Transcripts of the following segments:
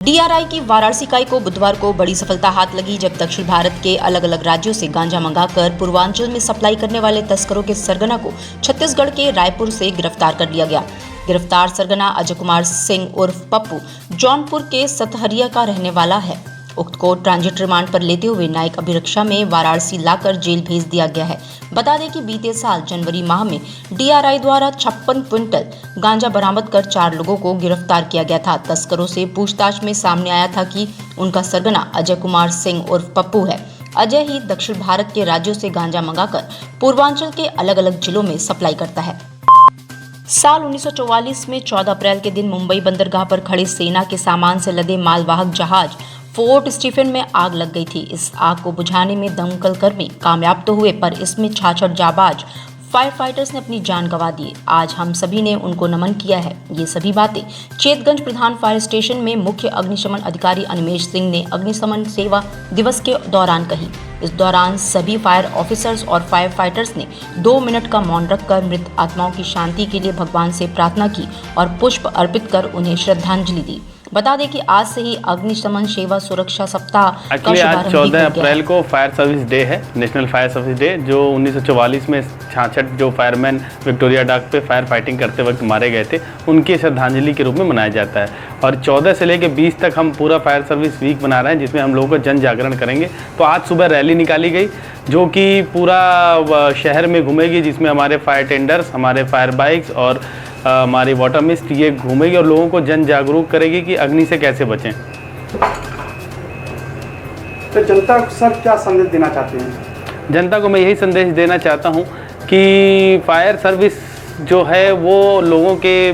DRI की वाराणसी इकाई को बुधवार को बड़ी सफलता हाथ लगी जब दक्षिण भारत के अलग अलग राज्यों से गांजा मंगाकर पूर्वांचल में सप्लाई करने वाले तस्करों के सरगना को छत्तीसगढ़ के रायपुर से गिरफ्तार कर लिया गया। गिरफ्तार सरगना अजय कुमार सिंह उर्फ पप्पू जौनपुर के सतहरिया का रहने वाला है। उक्त को ट्रांजिट रिमांड पर लेते हुए न्यायिक अभिरक्षा में वाराणसी लाकर जेल भेज दिया गया है। बता दें कि बीते साल जनवरी माह में डीआरआई द्वारा 56 क्विंटल गांजा बरामद कर 4 लोगों को गिरफ्तार किया गया था। तस्करों से पूछताछ में सामने आया था कि उनका सरगना अजय कुमार सिंह उर्फ पप्पू है। अजय ही दक्षिण भारत के राज्यों से गांजा मंगाकर पूर्वांचल के अलग अलग जिलों में सप्लाई करता है। साल 1944 में 14 अप्रैल के दिन मुंबई बंदरगाह पर खड़े सेना के सामान से लदे मालवाहक जहाज फोर्ट स्टीफन में आग लग गई थी। इस आग को बुझाने में दमकल कर्मी कामयाब तो हुए, पर इसमें 66 जाबाज फायर फाइटर्स ने अपनी जान गंवा दी। आज हम सभी ने उनको नमन किया है। ये सभी बातें चेतगंज प्रधान फायर स्टेशन में मुख्य अग्निशमन अधिकारी अनिमेश सिंह ने अग्निशमन सेवा दिवस के दौरान कही। इस दौरान सभी फायर ऑफिसर्स और फायर फाइटर्स ने 2 मिनट का मौन रखकर मृत आत्माओं की शांति के लिए भगवान से प्रार्थना की और पुष्प अर्पित कर उन्हें श्रद्धांजलि दी। बता दें कि आज से ही अग्निशमन सेवा सुरक्षा सप्ताह का शुभारंभ 14 अप्रैल को फायर सर्विस डे है, नेशनल फायर सर्विस डे, जो 1944 में 66 जो फायरमैन विक्टोरिया डॉक पे फायर फाइटिंग करते वक्त मारे गए थे, उनकी श्रद्धांजलि के रूप में मनाया जाता है। और 14 से लेकर 20 तक हम पूरा फायर सर्विस वीक मना रहे हैं, जिसमें हम लोगों को जन जागरण करेंगे। तो आज सुबह रैली निकाली गई जो कि पूरा शहर में घूमेगी, जिसमें हमारे फायर टेंडर्स, हमारे फायर बाइक्स और हमारी वाटर मिस्ट ये घूमेगी और लोगों को जन जागरूक करेगी कि अग्नि से कैसे बचें। तो जनता को सर क्या संदेश देना चाहते हैं? जनता को मैं यही संदेश देना चाहता हूं कि फायर सर्विस जो है वो लोगों के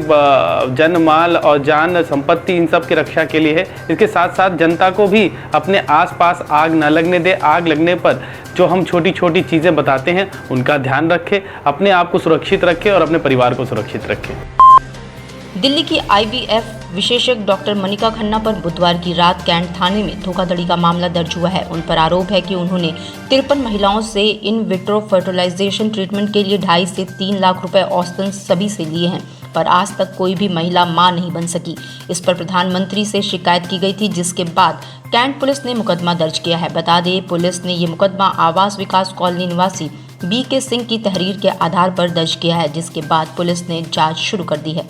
जन माल और जान संपत्ति इन सब की रक्षा के लिए है। इसके साथ साथ जनता को भी अपने आसपास आग न लगने दे। आग लगने पर जो हम छोटी छोटी चीज़ें बताते हैं उनका ध्यान रखें, अपने आप को सुरक्षित रखें और अपने परिवार को सुरक्षित रखें। दिल्ली की आईवीएफ विशेषज्ञ डॉक्टर मनिका खन्ना पर बुधवार की रात कैंट थाने में धोखाधड़ी का मामला दर्ज हुआ है। उन पर आरोप है कि उन्होंने 53 महिलाओं से इन विट्रो फर्टिलाइजेशन ट्रीटमेंट के लिए 2.5 से 3 लाख रुपए औसतन सभी से लिए हैं, पर आज तक कोई भी महिला मां नहीं बन सकी। इस पर प्रधानमंत्री से शिकायत की गई थी, जिसके बाद कैंट पुलिस ने मुकदमा दर्ज किया है। बता दें, पुलिस ने ये मुकदमा आवास विकास कॉलोनी निवासी BK सिंह की तहरीर के आधार पर दर्ज किया है, जिसके बाद पुलिस ने जांच शुरू कर दी है।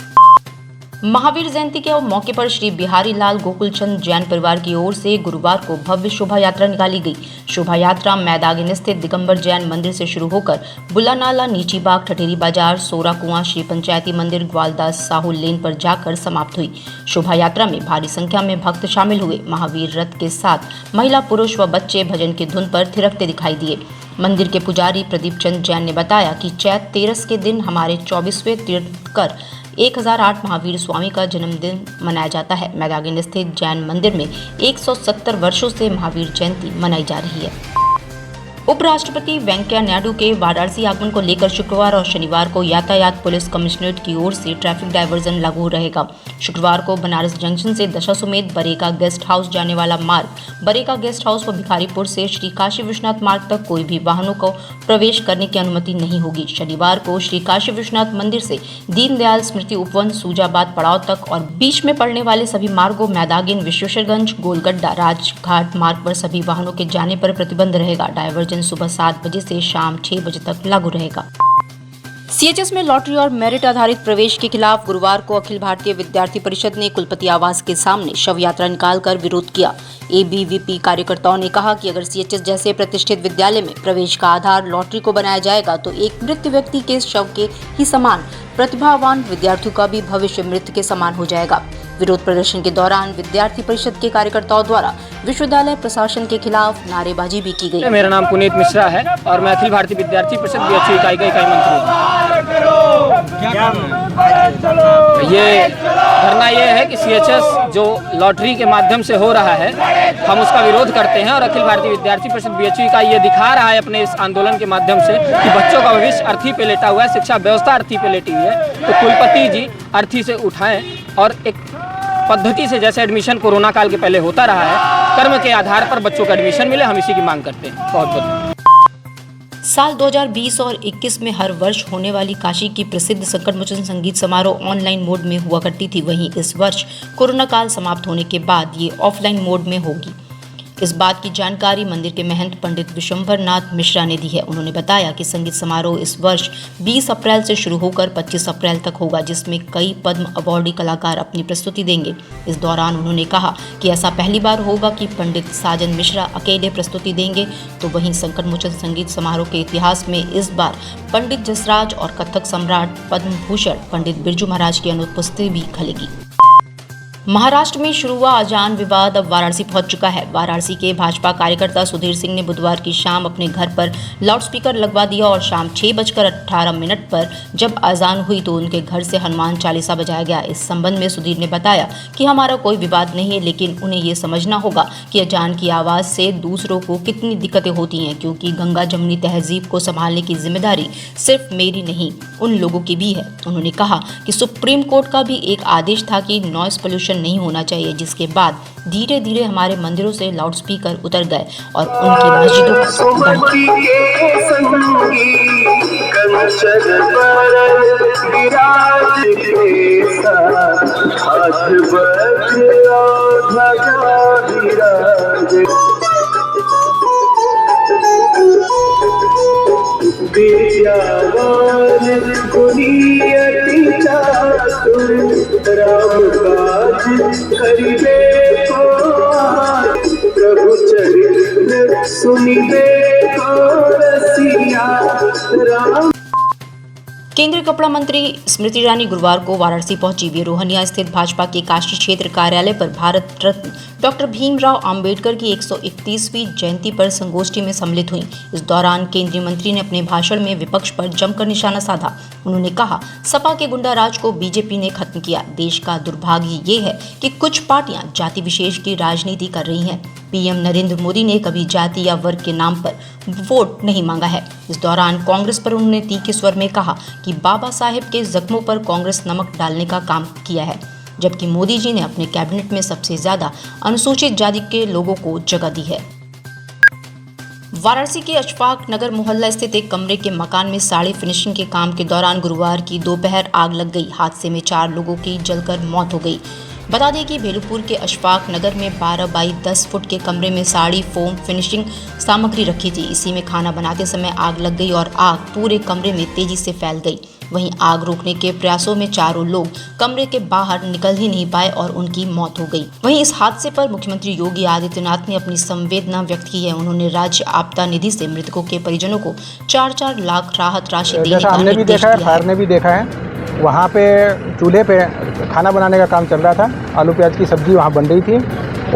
महावीर जयंती के मौके पर श्री बिहारी लाल गोकुलचंद जैन परिवार की ओर से गुरुवार को भव्य शोभा यात्रा निकाली गई। शोभा यात्रा मैदागिन स्थित दिगंबर जैन मंदिर से शुरू होकर बुला नाला, नीची बाग, ठठेरी बाजार, सोरा कुआं, श्री पंचायती मंदिर, ग्वालदास साहू लेन पर जाकर समाप्त हुई। शोभा यात्रा में भारी संख्या में भक्त शामिल हुए। महावीर रथ के साथ महिला, पुरुष व बच्चे भजन की धुन पर थिरकते दिखाई दिए। मंदिर के पुजारी प्रदीप चंद जैन ने बताया कि चैत 13 के दिन हमारे 24वें तीर्थंकर 1008 महावीर स्वामी का जन्मदिन मनाया जाता है। मैदागिन स्थित जैन मंदिर में 170 वर्षों से महावीर जयंती मनाई जा रही है। उपराष्ट्रपति वेंकैया नायडू के वाराणसी आगमन को लेकर शुक्रवार और शनिवार को यातायात पुलिस कमिश्नरेट की ओर से ट्रैफिक डायवर्जन लागू रहेगा। शुक्रवार को बनारस जंक्शन से दशाश्वमेध बरेका गेस्ट हाउस जाने वाला मार्ग, बरेका गेस्ट हाउस व भिखारीपुर से श्री काशी विश्वनाथ मार्ग तक कोई भी वाहनों को प्रवेश करने की अनुमति नहीं होगी। शनिवार को श्री काशी विश्वनाथ मंदिर से दीनदयाल स्मृति उपवन, सूजाबाद पड़ाव तक और बीच में पड़ने वाले सभी मार्गों, मैदागिन, विश्वेश्वरगंज, गोलगड्डा, राजघाट मार्ग पर सभी वाहनों के जाने पर प्रतिबंध रहेगा। डायवर्जन सुबह 7 बजे से शाम 6 बजे तक लागू रहेगा। CHS में लॉटरी और मेरिट आधारित प्रवेश के खिलाफ गुरुवार को अखिल भारतीय विद्यार्थी परिषद ने कुलपति आवास के सामने शव यात्रा निकालकर विरोध किया। ABVP कार्यकर्ताओं ने कहा कि अगर CHS जैसे प्रतिष्ठित विद्यालय में प्रवेश का आधार लॉटरी को बनाया जाएगा तो एक मृत व्यक्ति के शव के ही समान प्रतिभावान विद्यार्थियों का भी भविष्य मृत के समान हो जाएगा। विरोध प्रदर्शन के दौरान विद्यार्थी परिषद के कार्यकर्ताओं द्वारा विश्वविद्यालय प्रशासन के खिलाफ नारेबाजी भी की गई। मेरा नाम पुनीत मिश्रा है और मैं अखिल भारतीय विद्यार्थी परिषद BHU इकाई का इकाई मंत्री हूँ। ये धरना ये है कि CHS जो लॉटरी के माध्यम से हो रहा है, हम उसका विरोध करते हैं और अखिल भारतीय विद्यार्थी परिषद BHU इकाई ये दिखा रहा है अपने इस आंदोलन के माध्यम से कि बच्चों का भविष्य अर्थी पे लेटा हुआ है, शिक्षा व्यवस्था अर्थी पे लेटी हुई है। तो कुलपति जी अर्थी से उठाएं और एक पद्धति से, जैसे एडमिशन कोरोना काल के पहले होता रहा है, कर्म के आधार पर बच्चों का एडमिशन मिले। हम इसी की मांग करते हैं। बहुत बहुत साल 2020 और 21 में हर वर्ष होने वाली काशी की प्रसिद्ध संकटमोचन संगीत समारोह ऑनलाइन मोड में हुआ करती थी। वहीं इस वर्ष कोरोना काल समाप्त होने के बाद ये ऑफलाइन मोड में होगी। इस बात की जानकारी मंदिर के महंत पंडित विशंभर नाथ मिश्रा ने दी है। उन्होंने बताया कि संगीत समारोह इस वर्ष 20 अप्रैल से शुरू होकर 25 अप्रैल तक होगा, जिसमें कई पद्म अवार्डी कलाकार अपनी प्रस्तुति देंगे। इस दौरान उन्होंने कहा कि ऐसा पहली बार होगा कि पंडित साजन मिश्रा अकेले प्रस्तुति देंगे। तो वहीं संकटमोचन संगीत समारोह के इतिहास में इस बार पंडित जसराज और कथक सम्राट पद्म भूषण पंडित बिरजू महाराज की अनुपस्थिति भी खलेगी। महाराष्ट्र में शुरू हुआ अजान विवाद अब वाराणसी पहुंच चुका है। वाराणसी के भाजपा कार्यकर्ता सुधीर सिंह ने बुधवार की शाम अपने घर पर लाउडस्पीकर लगवा दिया और शाम 6:18 पर जब अजान हुई तो उनके घर से हनुमान चालीसा बजाया गया। इस संबंध में सुधीर ने बताया कि हमारा कोई विवाद नहीं है, लेकिन उन्हें ये समझना होगा कि अजान की आवाज़ से दूसरों को कितनी दिक्कतें होती हैं, क्योंकि गंगा जमुनी तहजीब को संभालने की जिम्मेदारी सिर्फ मेरी नहीं, उन लोगों की भी है। उन्होंने कहा कि सुप्रीम कोर्ट का भी एक आदेश था कि नॉइस पोल्यूशन नहीं होना चाहिए, जिसके बाद धीरे धीरे हमारे मंदिरों से लाउडस्पीकर उतर गए और उनकी मस्जिदों प्रभु चरित्र सुनिबे राम। केंद्रीय कपड़ा मंत्री स्मृति ईरानी गुरुवार को वाराणसी पहुंची। वे रोहनिया स्थित भाजपा के काशी क्षेत्र कार्यालय पर भारत रत्न डॉक्टर भीमराव अंबेडकर की 131वीं जयंती पर संगोष्ठी में सम्मिलित हुई। इस दौरान केंद्रीय मंत्री ने अपने भाषण में विपक्ष पर जमकर निशाना साधा। उन्होंने कहा, सपा के गुंडा राज को बीजेपी ने खत्म किया। देश का दुर्भाग्य ये है कि कुछ पार्टियां जाति विशेष की राजनीति कर रही हैं। पीएम नरेंद्र मोदी ने कभी जाति या वर्ग के नाम पर वोट नहीं मांगा है। इस दौरान कांग्रेस पर उन्होंने तीखे स्वर में कहा कि बाबा साहेब के जख्मों पर कांग्रेस नमक डालने का काम किया है, जबकि मोदी जी ने अपने कैबिनेट में सबसे ज्यादा अनुसूचित जाति के लोगों को जगह दी है। वाराणसी के अशफाक नगर मोहल्ला स्थित एक कमरे के मकान में साड़ी फिनिशिंग के काम के दौरान गुरुवार की दोपहर आग लग गई। हादसे में 4 लोगों की जलकर मौत हो गई। बता दें कि भेलूपुर के अशफाक नगर में 12 बाई 10 फुट के कमरे में साड़ी फोम फिनिशिंग सामग्री रखी थी। इसी में खाना बनाते समय आग लग गई और आग पूरे कमरे में तेजी से फैल गई। वहीं आग रोकने के प्रयासों में चारों लोग कमरे के बाहर निकल ही नहीं पाए और उनकी मौत हो गई। वहीं इस हादसे पर मुख्यमंत्री योगी आदित्यनाथ ने अपनी संवेदना व्यक्त की है। उन्होंने राज्य आपदा निधि से मृतकों के परिजनों को 4-4 लाख राहत राशि देने का निर्देश दिया है। फायर ने भी देखा है, वहाँ पे चूल्हे पे खाना बनाने का काम चल रहा था। आलू प्याज की सब्जी वहाँ बन रही थी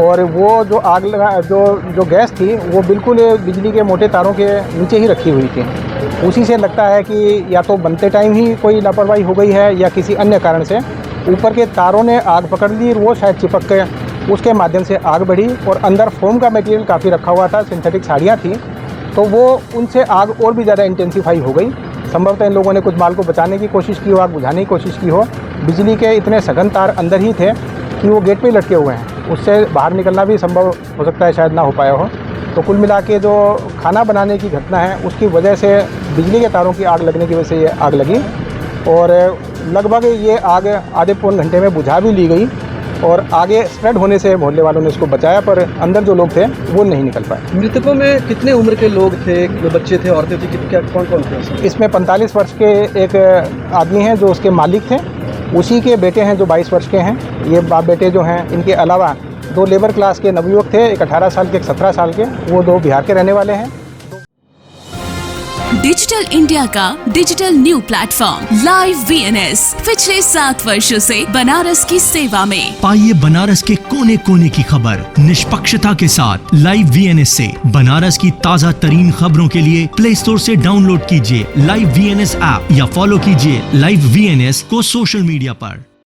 और वो जो आग लगा जो गैस थी वो बिल्कुल बिजली के मोटे तारों के नीचे ही रखी हुई थी। उसी से लगता है कि या तो बनते टाइम ही कोई लापरवाही हो गई है या किसी अन्य कारण से ऊपर के तारों ने आग पकड़ ली और वो शायद चिपक के उसके माध्यम से आग बढ़ी। और अंदर फोम का मटेरियल काफ़ी रखा हुआ था, सिंथेटिक साड़ियाँ थी, तो वो उनसे आग और भी ज़्यादा इंटेंसीफाई हो गई। संभवतः इन लोगों ने कुछ माल को बचाने की कोशिश की हो, आग बुझाने की कोशिश की हो। बिजली के इतने सघन तार अंदर ही थे कि वो गेट पे लटके हुए हैं, उससे बाहर निकलना भी संभव हो सकता है शायद ना हो पाया हो। तो कुल मिला के जो खाना बनाने की घटना है उसकी वजह से बिजली के तारों की आग लगने की वजह से ये आग लगी और लगभग ये आग आधे पौन घंटे में बुझा भी ली गई और आगे स्प्रेड होने से मोहल्ले वालों ने इसको बचाया, पर अंदर जो लोग थे वो नहीं निकल पाए। मृतकों में कितने उम्र के लोग थे, जो बच्चे थे, औरतें थी, क्या कौन थे? इसमें 45 वर्ष के एक आदमी हैं जो उसके मालिक थे, उसी के बेटे हैं जो 22 वर्ष के हैं। ये बाप बेटे जो हैं, इनके अलावा 2 लेबर क्लास के नवयुवक थे, एक 18 साल के, एक 17 साल के, वो 2 बिहार के रहने वाले हैं। डिजिटल इंडिया का digital new platform live VNS पिछले 7 वर्षों से बनारस की सेवा में। पाइए बनारस के कोने कोने की खबर निष्पक्षता के साथ। लाइव VNS से बनारस की ताज़ा तरीन खबरों के लिए प्ले स्टोर से डाउनलोड कीजिए लाइव VNS ऐप या फॉलो कीजिए लाइव VNS को सोशल मीडिया पर।